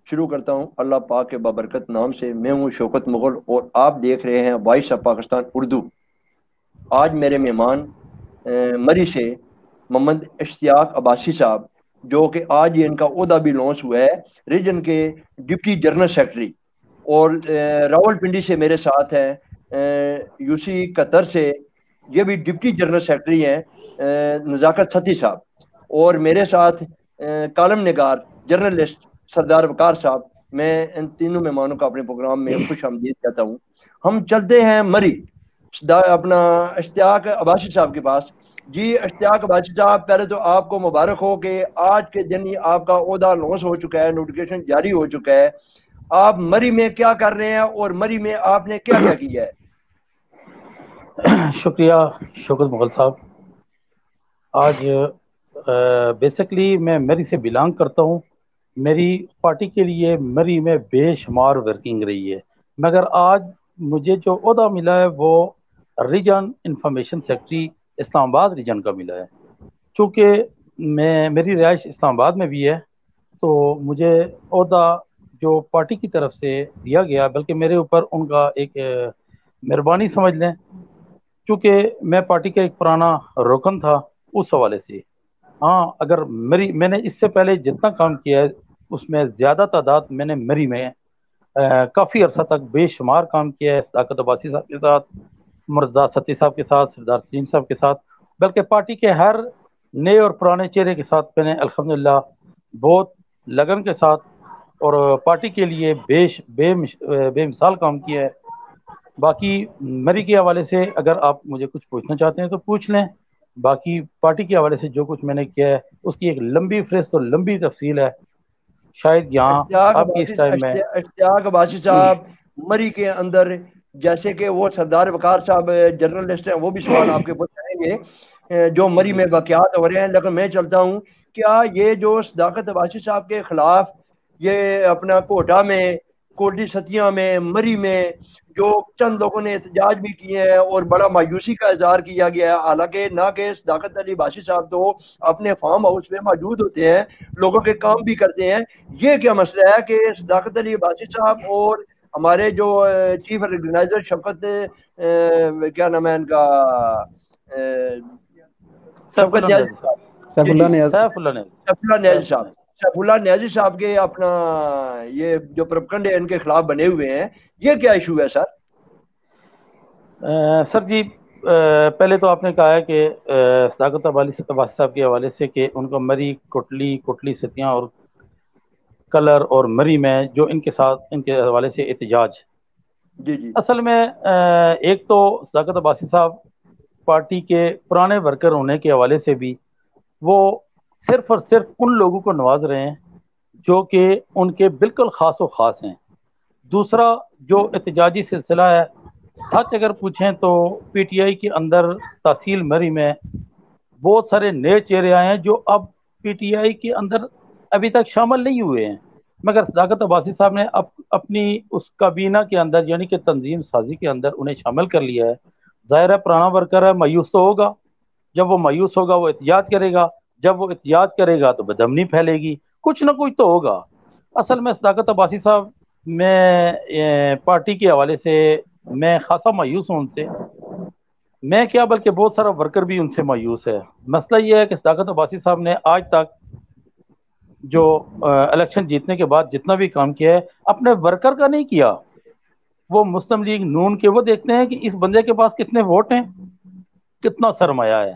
شروع کرتا ہوں اللہ پاک کے بابرکت نام سے۔ میں ہوں شوکت مغل اور آپ دیکھ رہے ہیں وائس آف پاکستان اردو۔ آج میرے مہمان مری سے محمد اشتیاق عباسی صاحب، جو کہ آج یہ ان کا عہدہ بھی لانچ ہوا ہے، ریجن کے ڈپٹی جنرل سیکرٹری، اور راول پنڈی سے میرے ساتھ ہیں یو سی قطر سے، یہ بھی ڈپٹی جنرل سیکرٹری ہیں نزاکت ستی صاحب، اور میرے ساتھ کالم نگار جرنلسٹ سردار وقار صاحب۔ میں ان تینوں مہمانوں کا اپنے پروگرام میں خوش آمدید کہتا ہوں۔ ہم چلتے ہیں مری اپنا اشتیاق عباسی صاحب کے پاس۔ جی اشتیاق عباسی صاحب، پہلے تو آپ کو مبارک ہو کہ آج کے دن ہی آپ کا عہدہ لانچ ہو چکا ہے، نوٹیفکیشن جاری ہو چکا ہے۔ آپ مری میں کیا کر رہے ہیں اور مری میں آپ نے کیا کیا کیا ہے؟ شکریہ شوکت مغل صاحب۔ آج بیسکلی میں مری سے بلانگ کرتا ہوں۔ میری پارٹی کے لیے مری میں بے شمار ورکنگ رہی ہے، مگر آج مجھے جو عہدہ ملا ہے وہ ریجن انفارمیشن سیکرٹری اسلام آباد ریجن کا ملا ہے۔ چونکہ میری رہائش اسلام آباد میں بھی ہے، تو مجھے عہدہ جو پارٹی کی طرف سے دیا گیا، بلکہ میرے اوپر ان کا ایک مہربانی سمجھ لیں، چونکہ میں پارٹی کا ایک پرانا رکن تھا، اس حوالے سے ہاں، اگر میں نے اس سے پہلے جتنا کام کیا ہے اس میں زیادہ تعداد میں نے مری میں کافی عرصہ تک بے شمار کام کیا ہے، صداقت عباسی صاحب کے ساتھ، مرزا ستی صاحب کے ساتھ، سردار سلیم صاحب کے ساتھ، بلکہ پارٹی کے ہر نئے اور پرانے چہرے کے ساتھ میں نے الحمدللہ بہت لگن کے ساتھ اور پارٹی کے لیے بے مثال کام کیا ہے۔ باقی مری کے حوالے سے اگر آپ مجھے کچھ پوچھنا چاہتے ہیں تو پوچھ لیں، باقی پارٹی کے حوالے سے جو کچھ میں نے کیا ہے اس کی ایک لمبی فہرست اور لمبی تفصیل ہے، شاید یہاں آپ کی اس ٹائم میں اشتیاق عباسی صاحب مری کے اندر، جیسے کہ وہ سردار وقار صاحب جرنلسٹ ہیں، وہ بھی سوال آپ کے اوپر کریں گے جو مری میں واقعات ہو رہے ہیں، لیکن میں چلتا ہوں کیا یہ جو صداقت عباسی صاحب کے خلاف یہ اپنا کوٹا میں، کوٹلی ستیاں میں، مری میں جو چند لوگوں نے احتجاج بھی کیے ہیں اور بڑا مایوسی کا اظہار کیا گیا ہے، حالانکہ نہ کہ صداقت علی عباسی صاحب تو اپنے فارم ہاؤس میں موجود ہوتے ہیں، لوگوں کے کام بھی کرتے ہیں، یہ کیا مسئلہ ہے کہ صداقت علی عباسی صاحب اور ہمارے جو چیف آرگنائزر شفقت کیا نام ہے ان کا سیف شفقت اللہ نیازی نیازی صاحب، صاحب، جی جی سیف اللہ نیازی سیف اللہ نیازی سیف اللہ صاحب، نیازی سیف اللہ نیازی صاحب کے اپنا یہ جو پروپیگنڈ ہے ان کے خلاف بنے ہوئے ہیں، یہ کیا ایشو ہے سر؟ سر جی، پہلے تو آپ نے کہا ہے کہ صداقت عباسی صاحب کے حوالے سے کہ ان کا مری کوٹلی ستیاں اور کلر اور مری میں جو ان کے ساتھ ان کے حوالے سے احتجاج، جی جی اصل میں ایک تو صداقت عباسی صاحب پارٹی کے پرانے ورکر ہونے کے حوالے سے بھی وہ صرف اور صرف ان لوگوں کو نواز رہے ہیں جو کہ ان کے بالکل خاص و خاص ہیں۔ دوسرا جو احتجاجی سلسلہ ہے، سچ اگر پوچھیں تو پی ٹی آئی کے اندر تحصیل مری میں بہت سارے نئے چہرے آئے ہیں جو اب پی ٹی آئی کے اندر ابھی تک شامل نہیں ہوئے ہیں، مگر صداقت عباسی صاحب نے اپنی اس کابینہ کے اندر یعنی کہ تنظیم سازی کے اندر انہیں شامل کر لیا ہے۔ ظاہر ہے پرانا ورکر ہے، مایوس تو ہوگا، جب وہ مایوس ہوگا وہ احتجاج کرے گا، جب وہ احتجاج کرے گا تو بدامنی پھیلے گی، کچھ نہ کچھ تو ہوگا۔ اصل میں صداقت عباسی صاحب، میں پارٹی کے حوالے سے میں خاصا مایوس ہوں ان سے، میں کیا بلکہ بہت سارا ورکر بھی ان سے مایوس ہے۔ مسئلہ یہ ہے کہ صداقت عباسی صاحب نے آج تک جو الیکشن جیتنے کے بعد جتنا بھی کام کیا ہے اپنے ورکر کا نہیں کیا، وہ مسلم لیگ نون کے وہ دیکھتے ہیں کہ اس بندے کے پاس کتنے ووٹ ہیں، کتنا سرمایہ ہے،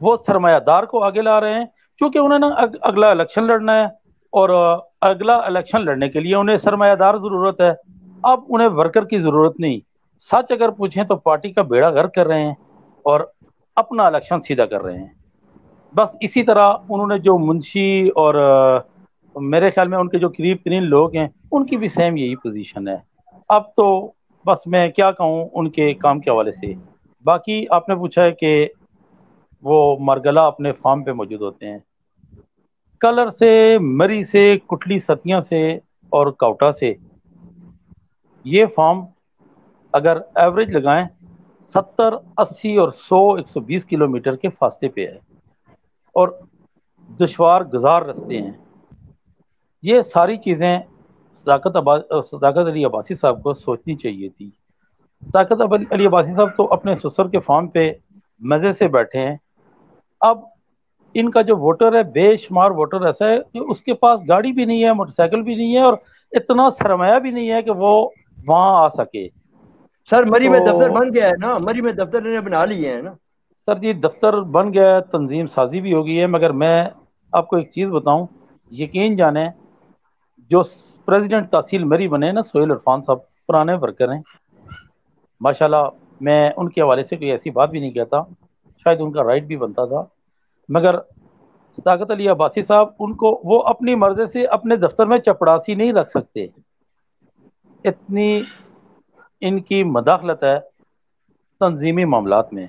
وہ سرمایہ دار کو آگے لا رہے ہیں، کیونکہ انہوں نے اگلا الیکشن لڑنا ہے، اور اگلا الیکشن لڑنے کے لیے انہیں سرمایہ دار ضرورت ہے، اب انہیں ورکر کی ضرورت نہیں۔ سچ اگر پوچھیں تو پارٹی کا بیڑا غرق کر رہے ہیں اور اپنا الیکشن سیدھا کر رہے ہیں۔ بس اسی طرح انہوں نے جو منشی اور میرے خیال میں ان کے جو قریب ترین لوگ ہیں ان کی بھی سیم یہی پوزیشن ہے۔ اب تو بس میں کیا کہوں ان کے کام کے حوالے سے۔ باقی آپ نے پوچھا ہے کہ وہ مرگلہ اپنے فارم پہ موجود ہوتے ہیں، کلر سے، مری سے، کٹلی ستیاں سے اور کوٹا سے یہ فارم اگر ایوریج لگائیں 70، 80 اور 100، 120 کلومیٹر کے فاصلے پہ ہے اور دشوار گزار رستے ہیں۔ یہ ساری چیزیں صداقت علی عباسی صاحب کو سوچنی چاہیے تھی۔ صداقت علی عباسی صاحب تو اپنے سسر کے فارم پہ مزے سے بیٹھے ہیں۔ اب ان کا جو ووٹر ہے، بے شمار ووٹر ایسا ہے کہ اس کے پاس گاڑی بھی نہیں ہے، موٹر سائیکل بھی نہیں ہے، اور اتنا سرمایہ بھی نہیں ہے کہ وہ وہاں آ سکے۔ سر مری تو میں دفتر بن گیا ہے نا، مری میں دفتر انہیں بنا لیے ہیں نا۔ سر جی دفتر بن گیا ہے، تنظیم سازی بھی ہو گئی ہے، مگر میں آپ کو ایک چیز بتاؤں، یقین جانیں، جو پریزیڈنٹ تحصیل مری بنے نا سہیل عرفان صاحب، پرانے ورکر ہیں ماشاءاللہ۔ میں ان کے حوالے سے کوئی ایسی بات بھی نہیں کہتا، شاید ان کا رائٹ بھی بنتا تھا، مگر صداقت علی عباسی صاحب ان کو وہ اپنی مرضی سے اپنے دفتر میں چپڑاسی نہیں رکھ سکتے، اتنی ان کی مداخلت ہے تنظیمی معاملات میں۔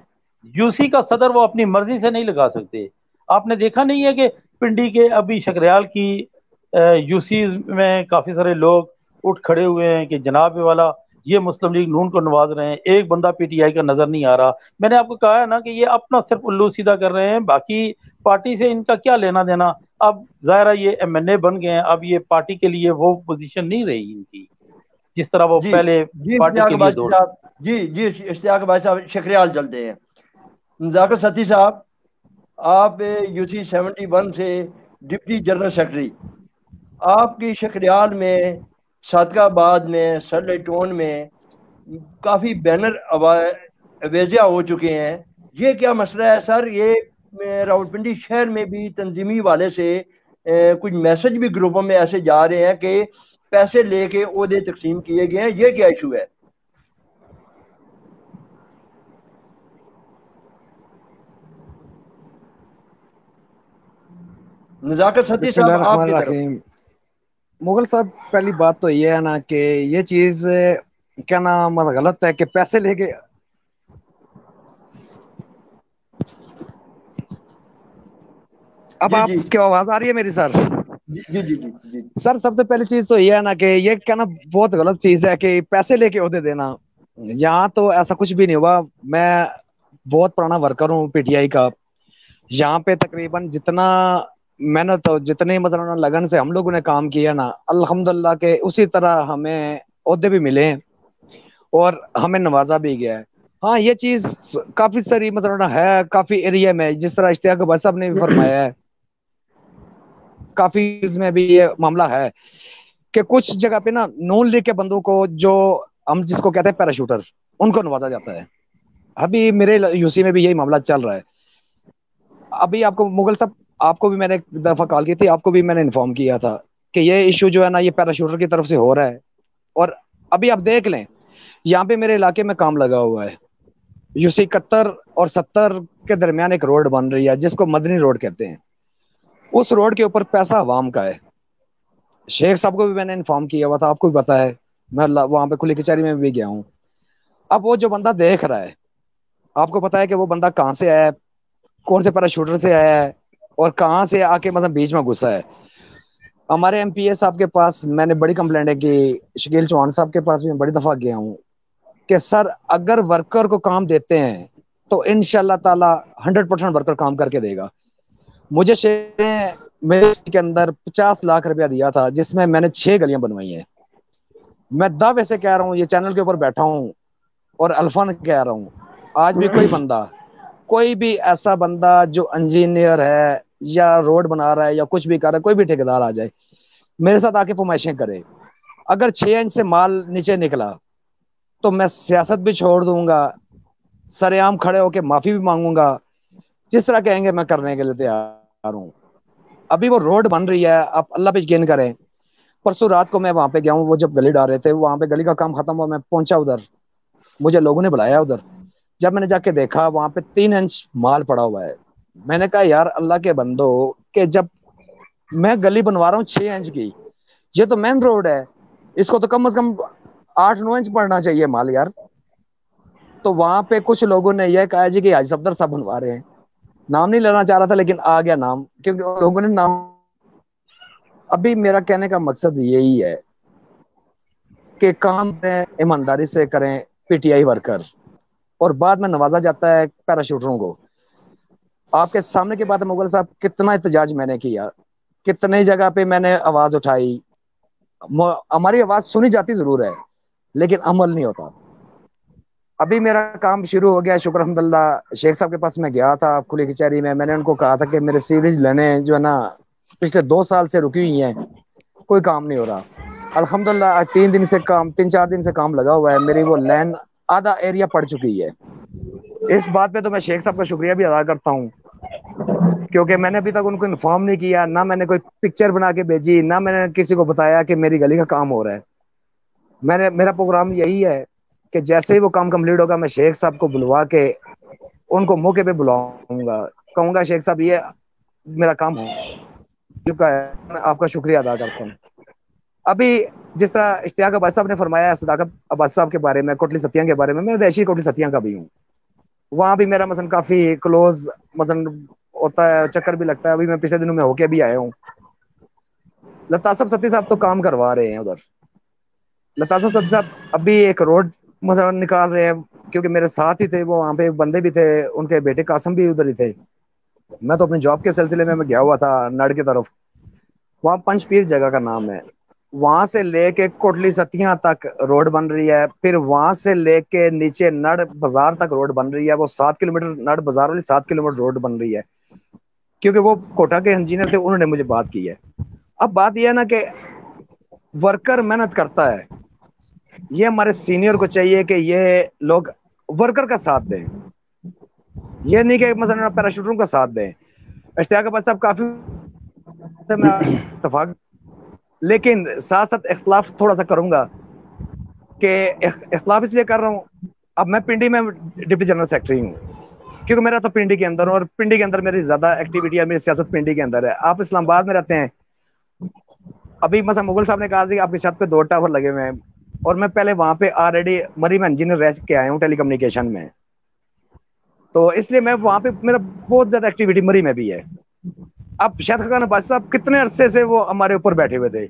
یو سی کا صدر وہ اپنی مرضی سے نہیں لگا سکتے۔ آپ نے دیکھا نہیں ہے کہ پنڈی کے ابھی شکریال کی یو سی میں کافی سارے لوگ اٹھ کھڑے ہوئے ہیں کہ جناب والا یہ مسلم لیگ نون کو نواز رہے ہیں، ایک بندہ پی ٹی آئی کا نظر نہیں آ رہا۔ میں نے آپ کو کہا ہے نا کہ یہ اپنا صرف الو سیدھا کر رہے ہیں، باقی پارٹی سے ان کا کیا لینا دینا۔ اب ظاہرہ یہ ایم این اے بن گئے ہیں، اب یہ پارٹی کے لیے وہ پوزیشن نہیں رہی ان کی جس طرح وہ جی پہلے جی پارٹی اشتیاق کے لیے عباسی دوڑ۔ صاحب، جی اشتیاق عباسی صاحب شکریال چلتے ہیں۔ نزاکت ستی صاحب، آپ یو سی 71 سے ڈپٹی جنرل سیکرٹری، آپ کی شکریال میں، صادقہ آباد میں، سرلے ٹون میں کافی بینر اویزیا ہو چکے ہیں۔ یہ کیا مسئلہ ہے سر؟ یہ راولپنڈی شہر میں بھی تنظیمی والے سے کچھ میسج بھی گروپوں میں ایسے جا رہے ہیں کہ پیسے لے کے عہدے تقسیم کیے گئے ہیں، یہ کیا ایشو ہے؟ نزاکت ستی بسم اللہ صاحب آپ الرحمن کی طرف۔ الرحیم۔ مغل صاحب، پہلی بات تو یہ ہے نا کہ یہ چیز کیا نام غلط ہے کہ پیسے لے کے، اب جی آپ جی کی آواز آ رہی ہے میری سر؟ جی جی جی جی جی سر سب سے پہلی چیز تو یہ ہے نا کہ یہ کہنا بہت غلط چیز ہے کہ پیسے لے کے عہدے دینا۔ یہاں تو ایسا کچھ بھی نہیں ہوا۔ میں بہت پرانا ورکر ہوں پی ٹی آئی کا۔ یہاں پہ تقریباً جتنا محنت اور جتنے مطلب لگن سے ہم لوگوں نے کام کیا نا، الحمدللہ کہ اسی طرح ہمیں عہدے بھی ملے ہیں اور ہمیں نوازا بھی گیا ہے۔ ہاں یہ چیز کافی ساری مطلب ہے، کافی ایریا میں جس طرح اشتیاق عباسی صاحب نے بھی فرمایا ہے، کافی چیز میں بھی یہ معاملہ ہے کہ کچھ جگہ پہ نا نون لیگ کے بندوں کو، جو ہم جس کو کہتے ہیں پیراشوٹر، ان کو نوازا جاتا ہے۔ ابھی میرے یو سی میں بھی یہی معاملہ چل رہا ہے۔ ابھی آپ کو مغل صاحب، آپ کو بھی میں نے ایک دفعہ کال کی تھی، آپ کو بھی میں نے انفارم کیا تھا کہ یہ ایشو جو ہے نا یہ پیراشوٹر کی طرف سے ہو رہا ہے۔ اور ابھی آپ دیکھ لیں، یہاں پہ میرے علاقے میں کام لگا ہوا ہے، یو سی 71 اور 70 کے درمیان ایک روڈ بن رہی ہے جس کو مدنی روڈ کہتے ہیں۔ اس روڈ کے اوپر پیسہ عوام کا ہے۔ شیخ صاحب کو بھی میں نے انفارم کیا ہوا تھا، آپ کو بھی پتا ہے، میں وہاں پہ کھلی کچہری میں بھی گیا ہوں۔ اب وہ جو بندہ دیکھ رہا ہے، آپ کو پتا ہے کہ وہ بندہ کہاں سے آیا ہے، کون سے پیراشوٹر سے آیا ہے، اور کہاں سے آ کے مطلب بیچ میں گھسا ہے۔ ہمارے ایم پی اے صاحب کے پاس میں نے بڑی کمپلینٹ ہے کہ شکیل چوہان صاحب کے پاس بھی میں بڑی دفعہ گیا ہوں کہ سر اگر ورکر کو کام دیتے ہیں تو انشاءاللہ تعالی 100% ورکر کام کر کے دے گا۔ مجھے شیخ نے میرے کے اندر 50 لاکھ روپیہ دیا تھا جس میں میں نے 6 گلیاں بنوائی ہیں۔ میں دعوے سے کہہ رہا ہوں، یہ چینل کے اوپر بیٹھا ہوں اور الفان کہہ رہا ہوں، آج بھی کوئی بندہ، کوئی بھی ایسا بندہ جو انجینئر ہے یا روڈ بنا رہا ہے یا کچھ بھی کر رہا ہے، کوئی بھی ٹھیکیدار آ جائے میرے ساتھ آ کے پمائشیں کرے، اگر 6 انچ سے مال نیچے نکلا تو میں سیاست بھی چھوڑ دوں گا، سر عام کھڑے ہو کے معافی بھی مانگوں گا، جس طرح کہیں گے میں کرنے کے لیے تیار ہوں۔ ابھی وہ روڈ بن رہی ہے، آپ اللہ پہ یقین کریں، پرسوں رات کو میں وہاں پہ گیا ہوں، وہ جب گلی ڈال رہے تھے، وہاں پہ گلی کا کام ختم ہوا، میں پہنچا ادھر، مجھے لوگوں نے بلایا ادھر، جب میں نے جا کے دیکھا وہاں پہ 3 انچ مال پڑا ہوا ہے۔ میں نے کہا یار اللہ کے بندو، کہ جب میں گلی بنوا رہا ہوں 6 انچ کی، یہ تو مین روڈ ہے، اس کو تو کم از کم 8-9 انچ پڑنا چاہیے مال یار۔ تو وہاں پہ کچھ لوگوں نے یہ کہا جی کہ حاجی صفدر صاحب بنوا رہے ہیں، نام نہیں لینا چاہ رہا تھا لیکن آ گیا نام، کیونکہ لوگوں نے نام۔ ابھی میرا کہنے کا مقصد یہی ہے کہ کام کریں، ایمانداری سے کریں پی ٹی آئی ورکر، اور بعد میں نوازا جاتا ہے پیراشوٹروں کو۔ آپ کے سامنے کی بات ہے مغل صاحب، کتنا احتجاج میں نے کیا، کتنے جگہ پہ میں نے آواز اٹھائی، ہماری آواز سنی جاتی ضرور ہے لیکن عمل نہیں ہوتا. ابھی میرا کام شروع ہو گیا شکر الحمدللہ. شیخ صاحب کے پاس میں گیا تھا کھلی کچہری میں نے ان کو کہا تھا کہ میرے سیوریج لینے جو ہے نا پچھلے 2 سال سے رکی ہوئی ہیں, کوئی کام نہیں ہو رہا. الحمدللہ آج 3 4 دن سے کام لگا ہوا ہے. میری وہ لین آدھا ایریا پڑ چکی ہے. اس بات پہ تو میں شیخ صاحب کا شکریہ بھی ادا کرتا ہوں کیونکہ میں نے ابھی تک ان کو انفارم نہیں کیا, نہ میں نے کوئی پکچر بنا کے بھیجی, نہ میں نے کسی کو بتایا کہ میری گلی کا کام ہو رہا ہے. میرا پروگرام یہی ہے کہ جیسے ہی وہ کام کمپلیٹ ہوگا میں شیخ صاحب کو بلوا کے ان کو موقع پہ بلاؤں گا, کہوں گا شیخ صاحب یہ میرا کام ہو چکا ہے, میں آپ کا شکریہ ادا کرتا ہوں. ابھی جس طرح اشتیاق عباسی صاحب نے فرمایا صداقت عباسی صاحب کے بارے میں, کوٹلی ستیاں کے بارے میں ریشی کوٹلی ستیاں کا بھی ہوں. وہاں بھی میرا مثلا کافی کلوز مثلا ہوتا ہے, چکر بھی لگتا ہے. ابھی میں پچھلے دنوں میں ہو کے بھی آیا ہوں. لطاف ستی صاحب تو کام کروا رہے ہیں ادھر. لطاف ستی صاحب ابھی ایک روڈ مثلا نکال رہے ہیں کیونکہ میرے ساتھ ہی تھے وہ, وہاں پہ بندے بھی تھے, ان کے بیٹے قاسم بھی ادھر ہی تھے. میں تو اپنی جاب کے سلسلے میں گیا ہوا تھا نڑ کی طرف. وہاں پنچ پیر جگہ کا نام ہے, وہاں سے لے کے کوٹلی ستیاں تک روڈ بن رہی ہے. پھر وہاں سے لے کے نیچے نڑ بازار تک روڈ بن رہی ہے. وہ 7 کلومیٹر نڑ بازار والی 7 کلومیٹر روڈ بن رہی ہے کیونکہ وہ کوٹا کے انجینئر تھے, انہوں نے مجھے بات کی ہے. اب بات یہ ہے نا کہ ورکر محنت کرتا ہے, یہ ہمارے سینئر کو چاہیے کہ یہ لوگ ورکر کا ساتھ دیں, یہ نہیں کہ مثلا پیراشوٹروں کا ساتھ دیں. اشتیاق عباسی صاحب کافی میں اتفاق, لیکن ساتھ ساتھ اختلاف تھوڑا سا کروں گا کہ اختلاف اس لیے کر رہا ہوں. اب میں پنڈی میں ڈپٹی جنرل سیکرٹری ہوں کیونکہ میرا تو پنڈی کے اندر ہوں, اور پنڈی کے اندر میری زیادہ ایکٹیویٹی ہے, میری سیاست پنڈی کے اندر ہے. آپ اسلام آباد میں رہتے ہیں, ابھی مثلا مغل صاحب نے کہا کہ آپ کی چھت پہ 2 ٹاور لگے ہوئے ہیں, اور میں پہلے وہاں پہ آلریڈی مری میں انجینئر رہ کے آیا ہوں ٹیلی کمیونیکیشن میں, تو اس لیے میں وہاں پہ میرا بہت زیادہ ایکٹیویٹی مری میں بھی ہے. اب شاہد خاقان عباسی صاحب کتنے عرصے سے وہ ہمارے اوپر بیٹھے ہوئے تھے,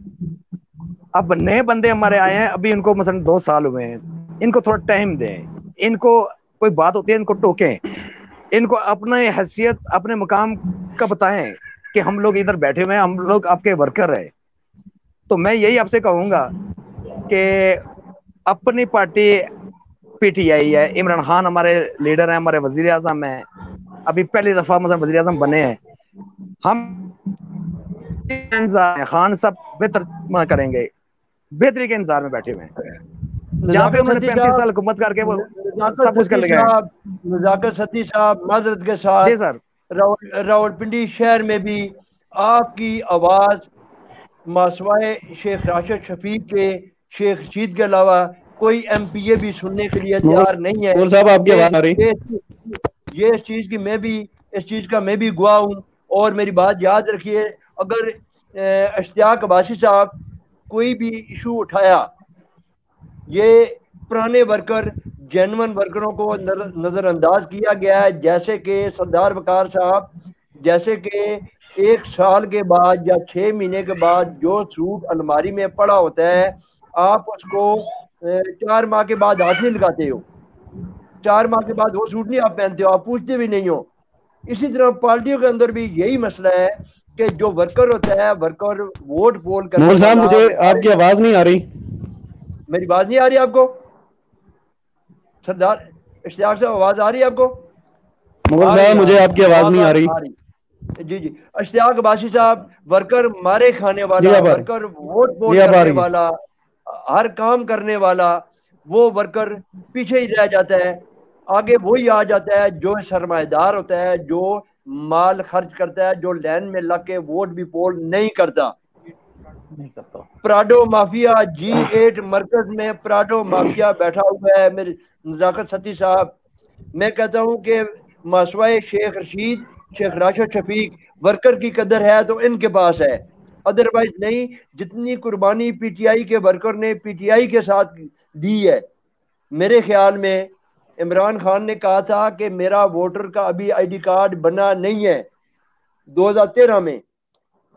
اب نئے بندے ہمارے آئے ہیں, ابھی ان کو مثلا 2 سال ہوئے ہیں, ان کو تھوڑا ٹائم دیں. ان کو کوئی بات ہوتی ہے ان کو ٹوکیں, ان کو اپنے حیثیت اپنے مقام کا بتائیں کہ ہم لوگ ادھر بیٹھے ہوئے ہیں, ہم لوگ آپ کے ورکر ہیں. تو میں یہی آپ سے کہوں گا کہ اپنی پارٹی پی ٹی آئی ہے, عمران خان ہمارے لیڈر ہیں, ہمارے وزیر اعظم ہیں, ابھی پہلی دفعہ مثلا وزیر اعظم بنے ہیں. ہم خان سب بہتر کریں گے, بہتری کے انتظار میں بیٹھے ہوئے ہیں. جہاں پہ نزاکت انہوں نے ستی 35 صاحب سال حکومت کر کے وہ نزاکت سب کچھ کر ستی لگا ہے. صاحب نزاکت ستی صاحب معذرت کے جی ساتھ سر. راولپنڈی شہر میں بھی آپ کی آواز ماسوائے شیخ راشد شفیق کے, شیخ رشید کے علاوہ کوئی ایم پی اے بھی سننے کے لیے تیار نہیں ہے. مغل صاحب آپ کی آواز آ رہی؟ یہ اس چیز کی اس چیز کا میں بھی گواہ ہوں. اور میری بات یاد رکھیے, اگر اشتیاق عباسی صاحب کوئی بھی ایشو اٹھایا, یہ پرانے ورکر جینون ورکروں کو نظر انداز کیا گیا ہے, جیسے کہ سردار وقار صاحب, جیسے کہ 1 سال کے بعد یا 6 مہینے کے بعد جو سوٹ الماری میں پڑا ہوتا ہے آپ اس کو 4 ماہ کے بعد ہاتھ نہیں لگاتے ہو, 4 ماہ کے بعد وہ سوٹ نہیں آپ پہنتے ہو, آپ پوچھتے بھی نہیں ہو. اسی طرح پارٹیوں کے اندر بھی یہی مسئلہ ہے کہ جو ورکر ہوتا ہے, ورکر ووٹ پول کرنے مغل صاحب والا. مجھے آپ کی آواز نہیں آ رہی. میری بات نہیں آ رہی آپ کو سردار اشتیاق صاحب, آواز آ رہی ہے آپ کو؟ مغل صاحب مجھے آپ کی آواز نہیں آ رہی. جی جی. اشتیاق عباسی صاحب ورکر مارے کھانے جی والا, اب آ رہی, ورکر ووٹ پول جی اب آ کرنے رہی ہے. والا, ہر کام کرنے والا, وہ ورکر پیچھے ہی رہ جاتا ہے. آگے وہی آ جاتا ہے جو سرمایہ دار ہوتا ہے, جو مال خرچ کرتا ہے, جو لین میں لگ کے ووٹ بھی پول نہیں کرتا. پراڈو مافیا G8 مرکز میں پراڈو مافیا بیٹھا ہوا ہے. میرے نزاکت ستی صاحب, میں کہتا ہوں کہ ماسوائے شیخ رشید, شیخ راشد شفیق ورکر کی قدر ہے تو ان کے پاس ہے, ادروائز نہیں. جتنی قربانی پی ٹی آئی کے ورکر نے پی ٹی آئی کے ساتھ دی ہے, میرے خیال میں عمران خان نے کہا تھا کہ میرا ووٹر کا ابھی آئی ڈی کارڈ بنا نہیں ہے. 2013 میں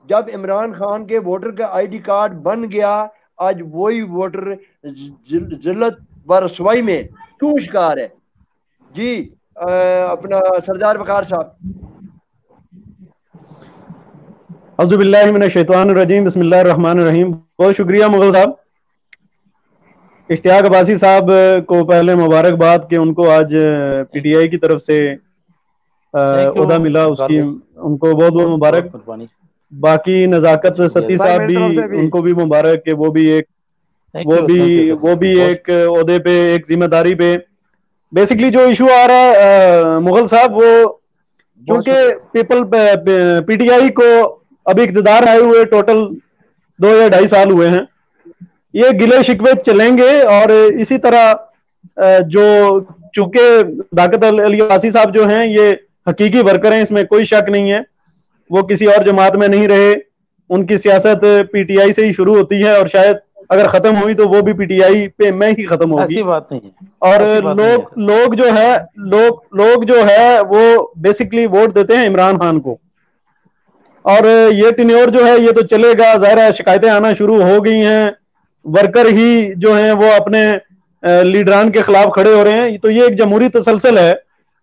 جب عمران خان کے ووٹر کا آئی ڈی کارڈ بن گیا, آج وہی ووٹر ذلت و رسوائی میں کیوں شکار ہے. جی اپنا سردار وقار صاحب. اعوذ باللہ من الشیطان الرجیم، بسم اللہ الرحمن الرحیم. بہت شکریہ مغل صاحب. اشتیاق عباسی صاحب کو پہلے مبارکباد کہ ان کو آج پی ٹی آئی کی طرف سے عہدہ ملا، اس کی ان کو بہت بہت مبارک. باقی نزاکت ستی صاحب بھی ان کو بھی مبارک کہ وہ بھی ایک عہدے پہ، ایک ذمہ داری پہ. بیسکلی جو ایشو آ رہا ہے مغل صاحب، وہ چونکہ پی ٹی آئی کو ابھی اقتدار آئے ہوئے ٹوٹل 2 یا 2.5 سال ہوئے ہیں. یہ گلے شکوے چلیں گے اور اسی طرح جو چونکہ صداقت علی عباسی صاحب جو ہیں یہ حقیقی ورکر ہیں، اس میں کوئی شک نہیں ہے. وہ کسی اور جماعت میں نہیں رہے، ان کی سیاست پی ٹی آئی سے ہی شروع ہوتی ہے اور شاید اگر ختم ہوئی تو وہ بھی پی ٹی آئی پہ میں ہی ختم ہوگی. ایسی بات نہیں ہے. اور لوگ جو ہے وہ بیسکلی ووٹ دیتے ہیں عمران خان کو، اور یہ ٹینیور جو ہے یہ تو چلے گا. ظاہر ہے شکایتیں آنا شروع ہو گئی ہیں، ورکر ہی جو ہیں وہ اپنے لیڈران کے خلاف کھڑے ہو رہے ہیں. تو یہ ایک جمہوری تسلسل ہے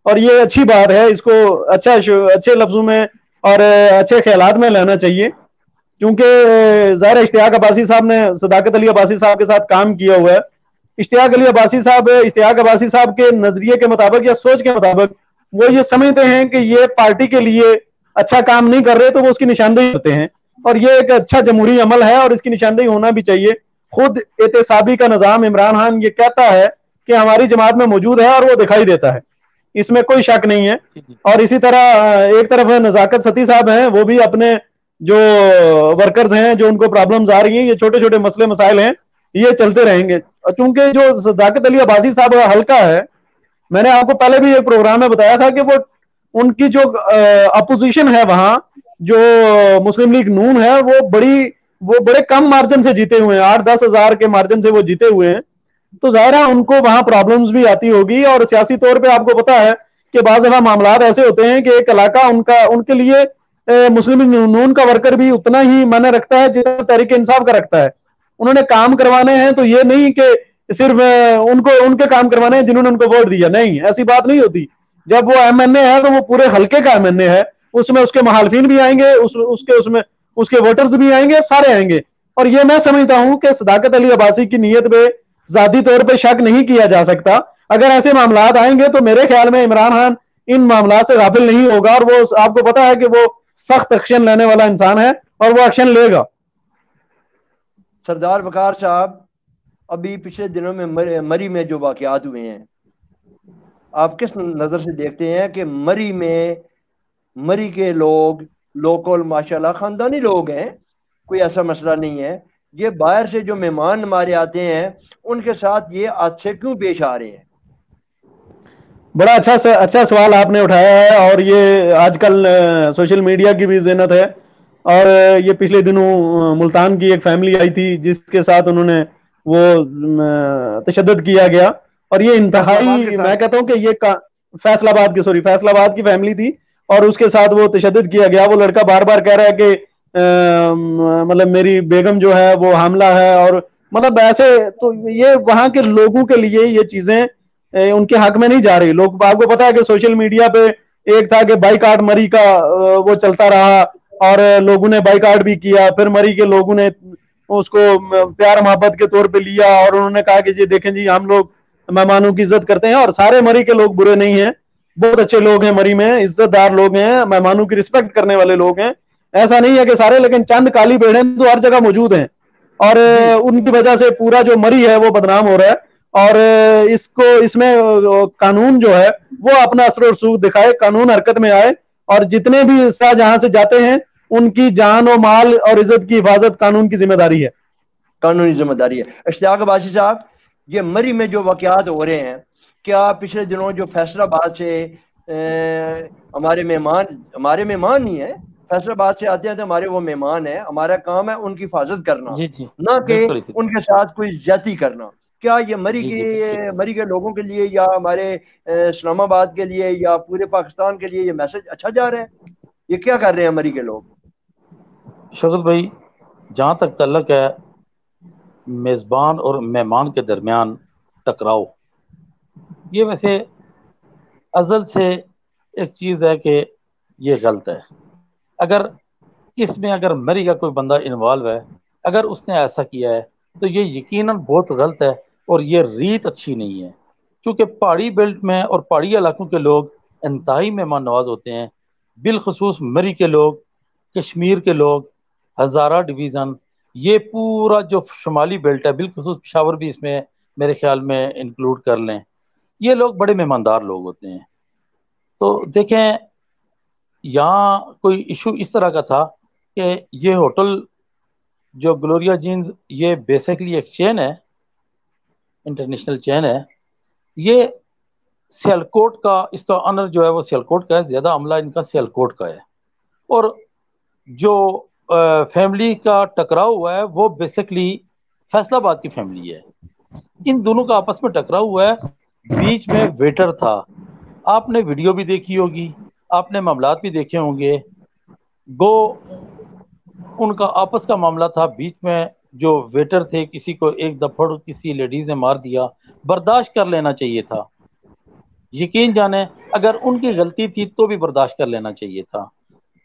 اور یہ اچھی بات ہے، اس کو اچھے لفظوں میں اور اچھے خیالات میں لینا چاہیے. کیونکہ ظاہر اشتیاق عباسی صاحب نے صداقت علی عباسی صاحب کے ساتھ کام کیا ہوا ہے. اشتیاق عباسی صاحب کے نظریے کے مطابق یا سوچ کے مطابق وہ یہ سمجھتے ہیں کہ یہ پارٹی کے لیے اچھا کام نہیں کر رہے تو وہ اس کی نشاندہی کرتے ہیں، اور یہ ایک اچھا جمہوری عمل ہے اور اس کی نشاندہی ہونا بھی چاہیے. خود احتسابی کا نظام عمران خان یہ کہتا ہے کہ ہماری جماعت میں موجود ہے اور وہ دکھائی دیتا ہے، اس میں کوئی شک نہیں ہے. اور اسی طرح ایک طرف نزاکت ستی صاحب ہیں، وہ بھی اپنے جو ورکرز ہیں جو ان کو پرابلمز آ رہی ہیں، یہ چھوٹے چھوٹے مسئلے مسائل ہیں، یہ چلتے رہیں گے. چونکہ جو صداقت علی عباسی صاحب ہلکا ہے، میں نے آپ کو پہلے بھی ایک پروگرام میں بتایا تھا کہ وہ ان کی جو اپوزیشن ہے وہاں، جو مسلم لیگ نون ہے، وہ بڑے کم مارجن سے جیتے ہوئے ہیں، 8-10 ہزار کے مارجن سے وہ جیتے ہوئے ہیں. تو ظاہر ہے ان کو وہاں پرابلمز بھی آتی ہوگی. اور سیاسی طور پہ آپ کو پتا ہے کہ بعض دفعہ معاملات ایسے ہوتے ہیں کہ ایک علاقہ ان کے لیے مسلم لیگ نون کا ورکر بھی اتنا ہی معنی رکھتا ہے جتنا تحریک انصاف کا رکھتا ہے. انہوں نے کام کروانے ہیں تو یہ نہیں کہ صرف ان کے کام کروانے ہیں جنہوں نے ان کو ووٹ دیا، نہیں، ایسی بات نہیں ہوتی. جب وہ ایم این اے ہے تو وہ پورے حلقے کا ایم این اے ہے، اس میں اس کے مخالفین بھی آئیں گے، اس کے ووٹرز بھی آئیں گے، سارے آئیں گے. اور یہ میں سمجھتا ہوں کہ صداقت علی عباسی کی نیت پہ ذاتی طور پہ شک نہیں کیا جا سکتا. اگر ایسے معاملات آئیں گے تو میرے خیال میں عمران خان ان معاملات سے غافل نہیں ہوگا، اور وہ آپ کو پتا ہے کہ وہ سخت ایکشن لینے والا انسان ہے اور وہ ایکشن لے گا. سردار وقار صاحب، ابھی پچھلے دنوں میں مری میں جو واقعات ہوئے ہیں، آپ کس نظر سے دیکھتے ہیں کہ مری کے لوگ لوکل ماشاءاللہ خاندانی لوگ ہیں، کوئی ایسا مسئلہ نہیں ہے، یہ باہر سے جو مہمان ہمارے آتے ہیں ان کے ساتھ یہ حادثے کیوں پیش آ رہے ہیں؟ بڑا اچھا سوال آپ نے اٹھایا ہے، اور یہ آج کل سوشل میڈیا کی بھی زینت ہے. اور یہ پچھلے دنوں ملتان کی ایک فیملی آئی تھی جس کے ساتھ انہوں نے وہ تشدد کیا گیا، اور یہ انتہائی، میں کہتا ہوں کہ یہ فیصل آباد کی فیملی تھی اور اس کے ساتھ وہ تشدد کیا گیا. وہ لڑکا بار بار کہہ رہا ہے کہ مطلب میری بیگم جو ہے وہ حاملہ ہے، اور مطلب ایسے. تو یہ وہاں کے لوگوں کے لیے یہ چیزیں ان کے حق میں نہیں جا رہی. لوگ، آپ کو پتا ہے کہ سوشل میڈیا پہ ایک تھا کہ بائیکاٹ مری کا وہ چلتا رہا اور لوگوں نے بائیکاٹ بھی کیا، پھر مری کے لوگوں نے اس کو پیار محبت کے طور پہ لیا اور انہوں نے کہا کہ جی دیکھیں جی ہم لوگ مہمانوں کی عزت کرتے ہیں. اور سارے مری کے لوگ برے نہیں ہیں، بہت اچھے لوگ ہیں، مری میں عزت دار لوگ ہیں، مہمانوں کی رسپیکٹ کرنے والے لوگ ہیں. ایسا نہیں ہے کہ سارے، لیکن چند کالی بھیڑیں تو ہر جگہ موجود ہیں، اور ان کی وجہ سے پورا جو مری ہے وہ بدنام ہو رہا ہے. اور اس میں قانون جو ہے وہ اپنا اثر و رسوخ دکھائے، قانون حرکت میں آئے، اور جتنے بھی جہاں سے جاتے ہیں ان کی جان و مال اور عزت کی حفاظت قانون کی ذمہ داری ہے، قانونی ذمہ داری ہے. اشتیاق عباسی صاحب، یہ مری میں جو واقعات ہو رہے ہیں، کیا پچھلے دنوں جو فیصل آباد سے ہمارے مہمان نہیں ہیں، فیصل آباد سے آتے ہیں تو ہمارے وہ مہمان ہیں، ہمارا کام ہے ان کی حفاظت کرنا، نہ کہ ان کے ساتھ کوئی زیادتی کرنا. کیا یہ مری کے لوگوں کے لیے یا ہمارے اسلام آباد کے لیے یا پورے پاکستان کے لیے یہ میسج اچھا جا رہا ہے؟ یہ کیا کر رہے ہیں مری کے لوگ؟ شوکت بھائی، جہاں تک تعلق ہے میزبان اور مہمان کے درمیان ٹکراؤ، یہ ویسے ازل سے ایک چیز ہے کہ یہ غلط ہے. اگر اس میں اگر مری کا کوئی بندہ انوالو ہے، اگر اس نے ایسا کیا ہے تو یہ یقیناً بہت غلط ہے اور یہ ریت اچھی نہیں ہے، کیونکہ پہاڑی بیلٹ میں اور پہاڑی علاقوں کے لوگ انتہائی مہمان نواز ہوتے ہیں، بالخصوص مری کے لوگ، کشمیر کے لوگ، ہزارہ ڈویژن، یہ پورا جو شمالی بیلٹ ہے، بالخصوص پشاور بھی اس میں میرے خیال میں انکلوڈ کر لیں، یہ لوگ بڑے مہماندار لوگ ہوتے ہیں۔ تو دیکھیں یہاں کوئی ایشو اس طرح کا تھا کہ یہ ہوٹل جو گلوریا جینز، یہ بیسیکلی ایک چین ہے، انٹرنیشنل چین ہے، یہ سیالکوٹ کا، اس کا آنر جو ہے وہ سیالکوٹ کا ہے، زیادہ عملہ ان کا سیالکوٹ کا ہے، اور جو فیملی کا ٹکراؤ ہوا ہے وہ بیسیکلی فیصل آباد کی فیملی ہے، ان دونوں کا آپس میں ٹکراؤ ہوا ہے، بیچ میں ویٹر تھا، آپ نے ویڈیو بھی دیکھی ہوگی، آپ نے معاملات بھی دیکھے ہوں گے، گو ان کا آپس کا معاملہ تھا، بیچ میں جو ویٹر تھے کسی کو ایک دفعہ کسی لیڈیز نے مار دیا، برداشت کر لینا چاہیے تھا، یقین جانیں اگر ان کی غلطی تھی تو بھی برداشت کر لینا چاہیے تھا،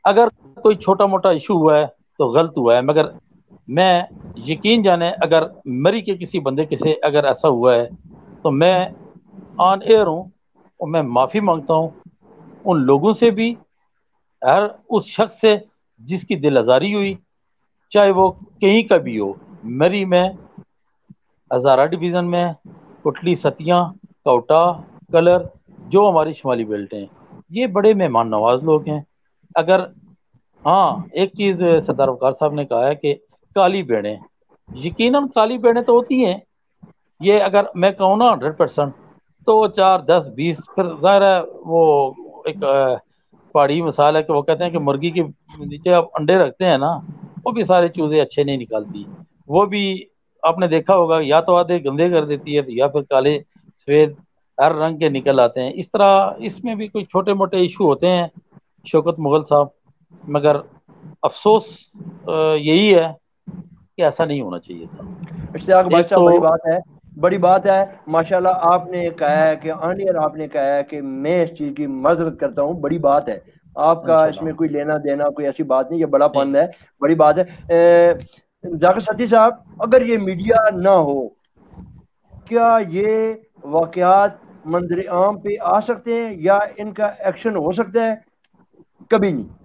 اگر کوئی چھوٹا موٹا ایشو ہوا ہے تو غلط ہوا ہے، مگر میں یقین جانیں اگر مری کے کسی بندے کے سے اگر ایسا ہوا ہے تو میں آن ایئر ہوں اور میں معافی مانگتا ہوں ان لوگوں سے بھی، ہر اس شخص سے جس کی دل آزاری ہوئی، چاہے وہ کہیں کا بھی ہو، مری میں، ہزارہ ڈویژن میں، کٹلی ستیاں، کوٹا، کلر، جو ہماری شمالی بیلٹ ہیں، یہ بڑے مہمان نواز لوگ ہیں۔ اگر ہاں ایک چیز سردار وقار صاحب نے کہا ہے کہ کالی بیڑیں، یقیناً کالی بیڑیں تو ہوتی ہیں، یہ اگر میں کہوں نا 100%، تو 4 10 20 پھر ظاہر ہے وہ ایک پہاڑی مثال ہے کہ وہ کہتے ہیں کہ مرغی کے نیچے آپ انڈے رکھتے ہیں نا، وہ بھی سارے چوزے اچھے نہیں نکالتی، وہ بھی آپ نے دیکھا ہوگا یا تو آدھے گندے کر دیتی ہے یا پھر کالے سفید ہر رنگ کے نکل آتے ہیں، اس طرح اس میں بھی کوئی چھوٹے موٹے ایشو ہوتے ہیں شوکت مغل صاحب، مگر افسوس یہی ہے کہ ایسا نہیں ہونا چاہیے تھا۔ اشتیاق ایک بادشاہ، تو بڑی بات ہے ماشاءاللہ، آپ نے کہا ہے کہ آنیئر، آپ نے کہا ہے کہ میں اس چیز کی معذرت کرتا ہوں، بڑی بات ہے، آپ کا اس انشاءاللہ میں کوئی لینا دینا کوئی ایسی بات نہیں، یہ بڑا نہیں، پن ہے، بڑی بات ہے۔ ذاکر ستی صاحب، اگر یہ میڈیا نہ ہو کیا یہ واقعات منظر عام پہ آ سکتے ہیں یا ان کا ایکشن ہو سکتا ہے؟ کبھی نہیں۔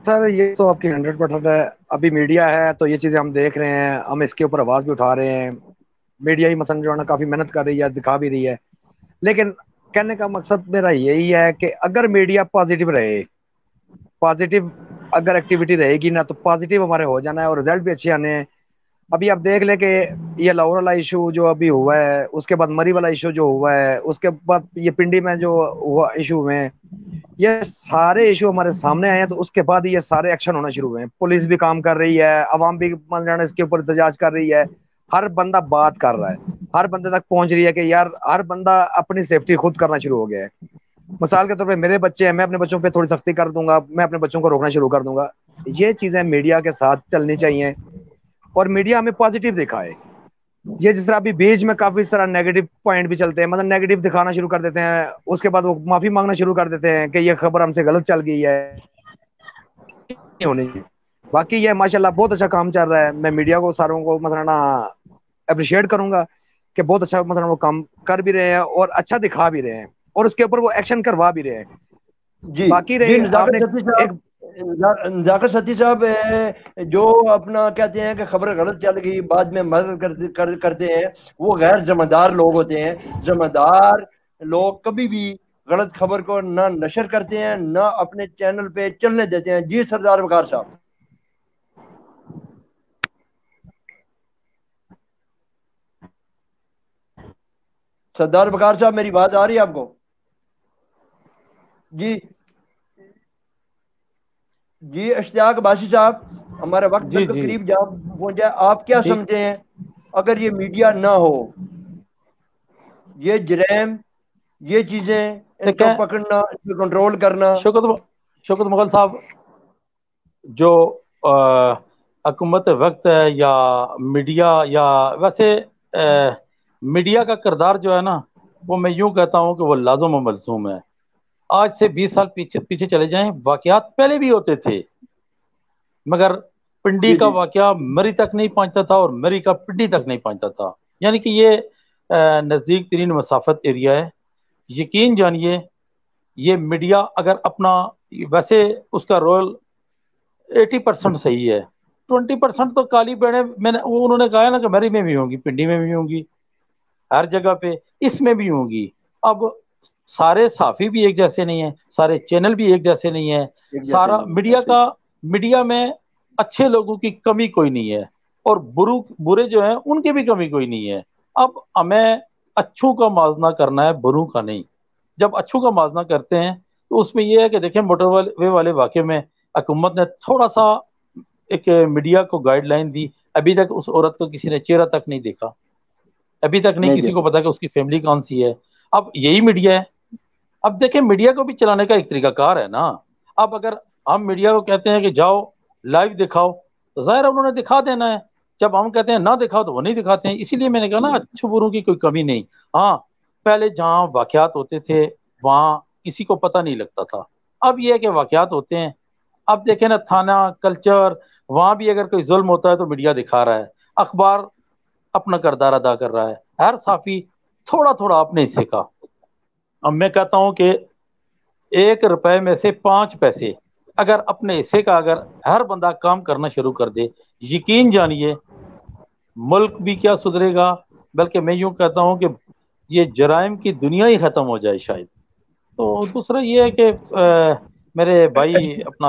سر یہ تو آپ کی 100% ہے، ابھی میڈیا ہے تو یہ چیزیں ہم دیکھ رہے ہیں، ہم اس کے اوپر آواز بھی اٹھا رہے ہیں، میڈیا ہی مثلا جو ہے نا کافی محنت کر رہی ہے، دکھا بھی رہی ہے، لیکن کہنے کا مقصد میرا یہی ہے کہ اگر میڈیا پازیٹیو رہے، پازیٹیو اگر ایکٹیویٹی رہے گی نا تو پازیٹیو ہمارے ہو جانا ہے اور رزلٹ بھی اچھے آنے ہیں۔ ابھی آپ دیکھ لیں کہ یہ لاہور والا ایشو جو ابھی ہوا ہے، اس کے بعد مری والا ایشو جو ہوا ہے، اس کے بعد یہ پنڈی میں جو ہوا ایشو ہوئے ہیں، یہ سارے ایشو ہمارے سامنے آئے ہیں، تو اس کے بعد یہ سارے ایکشن ہونا شروع ہوئے ہیں، پولیس بھی کام کر رہی ہے، عوام بھی اس کے اوپر احتجاج کر رہی ہے، ہر بندہ بات کر رہا ہے، ہر بندے تک پہنچ رہی ہے کہ یار ہر بندہ اپنی سیفٹی خود کرنا شروع ہو گیا ہے۔ مثال کے طور پہ میرے بچے ہیں، میں اپنے بچوں پہ تھوڑی سختی کر دوں گا، میں اپنے بچوں کو روکنا شروع کر دوں گا، یہ چیزیں میڈیا کے ساتھ چلنی چاہیے اور میڈیا ہمیں پازیٹیو دکھائے۔ یہ جس طرح ابھی بیچ میں کافی طرح نیگیٹو پوائنٹ بھی چلتے ہیں، مطلب نیگیٹو دکھانا شروع کر دیتے ہیں، اس کے بعد وہ معافی مانگنا شروع کر دیتے ہیں کہ یہ خبر ہم سے غلط چل گئی ہے، باقی یہ ماشاءاللہ بہت اچھا کام چل رہا ہے، میں میڈیا کو ساروں کو مثلا اپریشیٹ کروں گا کہ بہت اچھا مثلا وہ کام کر بھی رہے ہیں اور اچھا دکھا بھی رہے ہیں اور اس کے اوپر وہ ایکشن کروا بھی رہے ہیں۔ جی باقی جی، رہی آپ نے ایک ذاکر ستی صاحب، جو اپنا کہتے ہیں کہ خبر غلط چل گئی بعد میں مدد کرتے ہیں، وہ غیر ذمہ دار لوگ ہوتے ہیں۔ ذمہ دار لوگ کبھی بھی غلط خبر کو نہ نشر کرتے ہیں نہ اپنے چینل پہ چلنے دیتے ہیں۔ جی سردار وقار صاحب۔ سردار وقار صاحب، میری بات آ رہی ہے آپ کو؟ جی جی، اشتیاق باشی صاحب، ہمارا وقت جی بالکل جی قریب جا پہنچا ہے، آپ کیا ٹھیک، سمجھتے ہیں اگر یہ میڈیا نہ ہو، یہ جرائم، یہ چیزیں، ان کو دیکھیں پکڑنا، ان کو کنٹرول کرنا؟ شوکت مغل صاحب، جو حکومت وقت ہے یا میڈیا، یا ویسے میڈیا کا کردار جو ہے نا، وہ میں یوں کہتا ہوں کہ وہ لازم و ملزوم ہے، آج سے 20 سال پیچھے چلے جائیں، واقعات پہلے بھی ہوتے تھے، مگر پنڈی کا واقعہ مری تک نہیں پہنچتا تھا اور مری کا پنڈی تک نہیں پہنچتا تھا، یعنی کہ یہ نزدیک ترین مسافت ایریا ہے۔ یقین جانیے یہ میڈیا اگر اپنا، ویسے اس کا رول 80% صحیح ہے، 20% تو کالی بیڑیں انہوں نے کہا نا کہ مری میں بھی ہوں گی، پنڈی میں بھی ہوں گی، ہر جگہ پہ اس میں بھی ہوں گی۔ اب سارے صحافی بھی ایک جیسے نہیں ہیں، سارے چینل بھی ایک جیسے نہیں ہیں، سارا میڈیا میں اچھے لوگوں کی کمی کوئی نہیں ہے اور برے جو ہیں ان کی بھی کمی کوئی نہیں ہے۔ اب ہمیں اچھوں کا موازنہ کرنا ہے، بروں کا نہیں۔ جب اچھوں کا موازنہ کرتے ہیں تو اس میں یہ ہے کہ دیکھیں موٹر وے والے واقعے میں حکومت نے تھوڑا سا ایک میڈیا کو گائیڈ لائن دی، ابھی تک اس عورت کو کسی نے چہرہ تک نہیں دیکھا، ابھی تک نہیں کسی کو پتا کہ اس کی فیملی کون سی ہے۔ اب یہی میڈیا ہے۔ اب دیکھیں میڈیا کو بھی چلانے کا ایک طریقہ کار ہے نا۔ اب اگر ہم میڈیا کو کہتے ہیں کہ جاؤ لائیو دکھاؤ تو ظاہر ہے انہوں نے دکھا دینا ہے، جب ہم کہتے ہیں نہ دکھاؤ تو وہ نہیں دکھاتے ہیں۔ اسی لیے میں نے کہا نا اچھے بروں کی کوئی کمی نہیں۔ ہاں پہلے جہاں واقعات ہوتے تھے وہاں کسی کو پتہ نہیں لگتا تھا، اب یہ ہے کہ واقعات ہوتے ہیں۔ اب دیکھیں نا تھانہ کلچر، وہاں بھی اگر کوئی ظلم ہوتا ہے تو میڈیا دکھا رہا ہے، اخبار اپنا کردار ادا کر رہا ہے، ہر صحافی تھوڑا تھوڑا اپنے حصے کا۔ اب میں کہتا ہوں کہ 1 روپے میں سے 5 پیسے اگر اپنے حصے کا اگر ہر بندہ کام کرنا شروع کر دے، یقین جانیے ملک بھی کیا سدھرے گا، بلکہ میں یوں کہتا ہوں کہ یہ جرائم کی دنیا ہی ختم ہو جائے شاید۔ تو دوسرا یہ ہے کہ میرے بھائی اپنا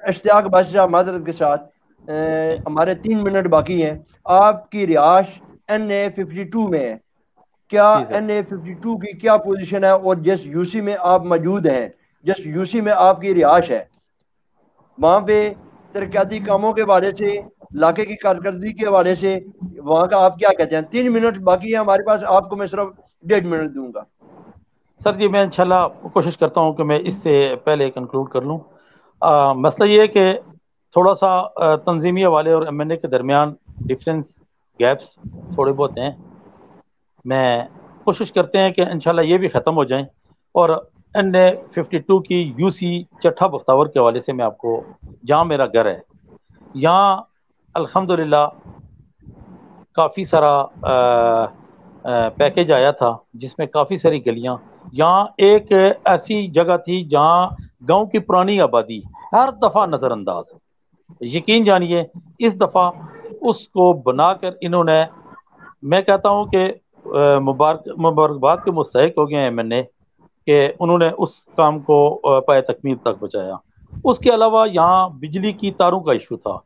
اشتیاق بادشاہ معذرت کے ساتھ ہمارے 3 منٹ باقی ہیں۔ آپ کی رہائش NA52 میں ہے، کیا NA52 کی کیا پوزیشن ہے اور جس یو سی میں آپ موجود ہیں، جس یو سی میں آپ کی رہائش ہے، وہاں پہ ترقیاتی کاموں کے حوالے سے، علاقے کی کارکردگی کے حوالے سے وہاں کا آپ کیا کہتے ہیں؟ 3 منٹ باقی ہے ہمارے پاس، آپ کو میں صرف 1.5 منٹ دوں گا۔ سر جی میں انشاءاللہ کوشش کرتا ہوں کہ میں اس سے پہلے کنکلوڈ کر لوں۔ مسئلہ یہ ہے کہ تھوڑا سا تنظیمی حوالے اور MNA کے درمیان ڈفرینس گیپس تھوڑے بہت ہیں، میں کوشش کرتے ہیں کہ انشاءاللہ یہ بھی ختم ہو جائیں۔ اور NA52 کی UC چٹھا بختاور کے حوالے سے میں آپ کو، جہاں میرا گھر ہے یہاں الحمدللہ کافی سارا پیکیج آیا تھا جس میں کافی ساری گلیاں، یہاں ایک ایسی جگہ تھی جہاں گاؤں کی پرانی آبادی ہر دفعہ نظر انداز، یقین جانیے اس دفعہ اس کو بنا کر انہوں نے، میں کہتا ہوں کہ مبارکباد کے مستحق ہو گئے ہیں MNA کہ انہوں نے اس کام کو پائے تکمیل تک پہنچایا۔ اس کے علاوہ یہاں بجلی کی تاروں کا ایشو تھا،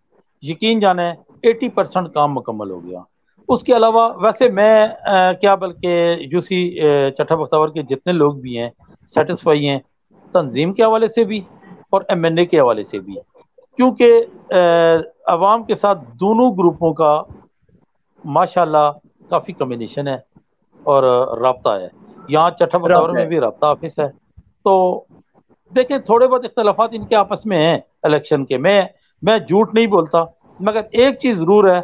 یقین جانیں 80% کام مکمل ہو گیا۔ اس کے علاوہ ویسے میں کیا بلکہ UC چٹھا بختاور کے جتنے لوگ بھی ہیں سیٹسفائی ہیں، تنظیم کے حوالے سے بھی اور MNA کے حوالے سے بھی، کیونکہ عوام کے ساتھ دونوں گروپوں کا ماشاءاللہ کافی کمبینیشن ہے اور رابطہ ہے۔ یہاں چٹھا بختاور میں بھی رابطہ آفس ہے۔ تو دیکھیں تھوڑے بہت اختلافات ان کے آپس میں ہیں الیکشن کے، میں جھوٹ نہیں بولتا، مگر ایک چیز ضرور ہے،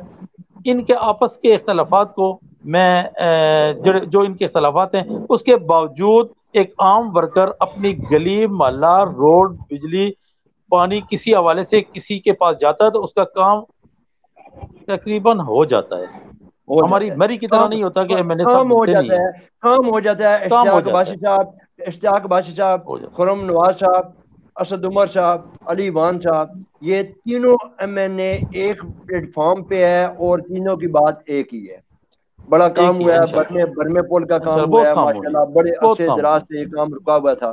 ان کے آپس کے اختلافات کو میں جو ان کے اختلافات ہیں اس کے باوجود ایک عام ورکر اپنی گلی محلہ روڈ بجلی پانی کسی حوالے سے کسی کے پاس جاتا ہے تو اس کا کام تقریباً ہو جاتا ہے۔ ہماری مری کی طرح نہیں ہوتا کہ MNA صاحب ملتے نہیں ہیں، کام ہو جاتا ہے۔ اشتیاق باشی صاحب، خرم نواز صاحب، اسد عمر صاحب، علی وان صاحب، یہ تینوں MNA ایک پلیٹ فارم پہ ہے اور تینوں کی بات ایک ہی ہے۔ بڑا کام ہوا ہے، برمے پول کا کام ہوا ہے ماشاءاللہ، بڑے عرصے دراز سے یہ کام رکا ہوا تھا۔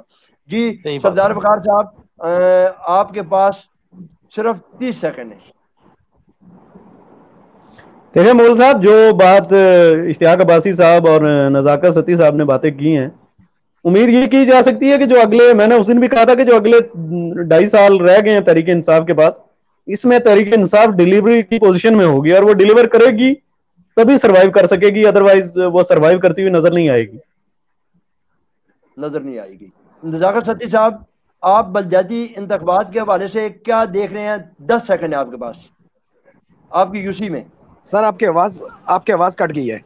جی سردار وقار صاحب آپ کے پاس صرف 30 سیکنڈ ہے۔ دیکھیں مول صاحب، جو بات اشتیاق عباسی صاحب اور نزاکت ستی صاحب نے باتیں کی ہیں، امید یہ کی جا سکتی ہے کہ جو اگلے، میں نے اس دن بھی کہا تھا کہ جو اگلے 2.5 سال رہ گئے ہیں تحریک انصاف کے پاس، اس میں تحریک انصاف ڈیلیوری کی پوزیشن میں ہوگی اور وہ ڈیلیور کرے گی تبھی سروائیو کر سکے گی، ادروائز وہ سروائیو کرتی ہوئی نظر نہیں آئے گی۔ نزاکت ستی صاحب، آپ بلدیاتی انتخابات کے حوالے سے کیا دیکھ رہے ہیں؟ 10 سیکنڈ ہے آپ کے پاس، آپ کی UC میں۔ سر آپ کی آواز کٹ گئی ہے۔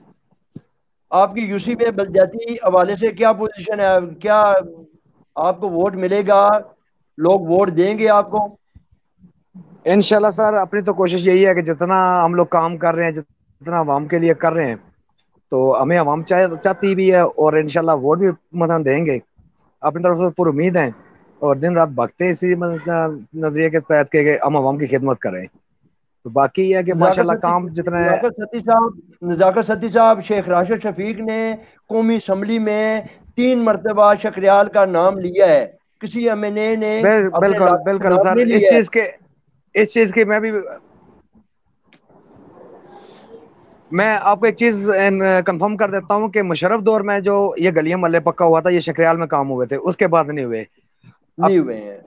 آپ کی یوسی میں بلدیاتی حوالے سے کیا پوزیشن ہے؟ کیا آپ کو ووٹ ملے گا؟ لوگ ووٹ دیں گے آپ کو؟ انشاءاللہ سر اپنی تو کوشش یہی ہے کہ جتنا ہم لوگ کام کر رہے ہیں، جتنا عوام کے لیے کر رہے ہیں، تو ہمیں عوام چاہتی بھی ہے، اور انشاءاللہ ووٹ بھی مطلب دیں گے، اپنی طرف سے پر امید ہیں، اور دن رات بھگتے اسی نظریے کے تحت کہ ہم عوام کی خدمت کریں. تو باقی یہ ہے کہ ماشاءاللہ کام جتنے نزاکت ستی صاحب، شیخ راشد شفیق نے قومی اسمبلی میں 3 مرتبہ شکریال کا نام لیا ہے، کسی ایم این اے نے اپنے بالکل علاقے کا بالکل نام سر، نہیں لیا ہے. اس چیز کی میں آپ کو ایک چیز کنفرم کر دیتا ہوں کہ مشرف دور میں جو یہ گلیاں محلے پکا ہوا تھا، یہ شکریال میں کام ہوئے تھے، اس کے بعد نہیں ہوئے. نہیں ہوئے ہیں.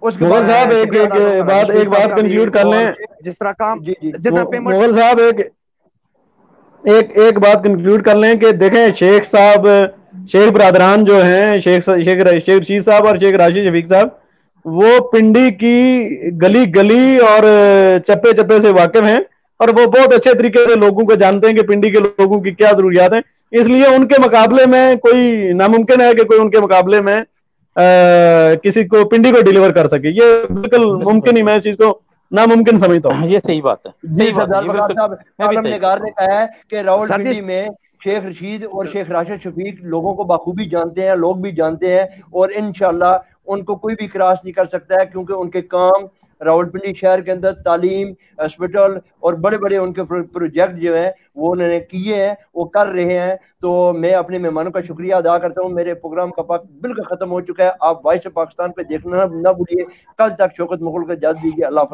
اس کے بعد مغل صاحب ایک بات کنکلوڈ کر لیں. جس طرح کام جی جی جتنا پیمنٹ. مغل صاحب ایک بات کنکلوڈ کر لیں کہ دیکھیں شیخ صاحب، شیخ برادران جو ہیں، شیخ رشید صاحب اور شیخ راشد شفیق صاحب، وہ پنڈی کی گلی گلی اور چپے چپے سے واقف ہیں، اور وہ بہت اچھے طریقے سے لوگوں کو جانتے ہیں کہ پنڈی کے لوگوں کی کیا ضروریات ہیں. اس لیے ان کے مقابلے میں کوئی ناممکن ہے کہ کوئی ان کے مقابلے میں کسی کو پنڈی کو ڈیلیور کر سکے. یہ بالکل ممکن ہی، میں اس چیز کو ناممکن سمجھتا ہوں. یہ صحیح بات ہے. جی سردار بغار صاحب، عالم نگار نے کہا ہے کہ راول سر جی پنڈی میں شیخ رشید اور شیخ راشد شفیق لوگوں کو بخوبی جانتے ہیں، لوگ بھی جانتے ہیں، اور انشاءاللہ ان کو کوئی بھی کراس نہیں کر سکتا ہے، کیونکہ ان کے کام راولپنڈی شہر کے اندر تعلیم، ہاسپٹل اور بڑے بڑے ان کے پروجیکٹ جو ہیں وہ انہوں نے کیے ہیں، وہ کر رہے ہیں. تو میں اپنے مہمانوں کا شکریہ ادا کرتا ہوں. میرے پروگرام کا وقت بالکل ختم ہو چکا ہے. آپ وائس آف پاکستان پہ دیکھنا نہ بھولیے. کل تک شوکت مغل کو اجازت دیجیے. اللہ حافظ.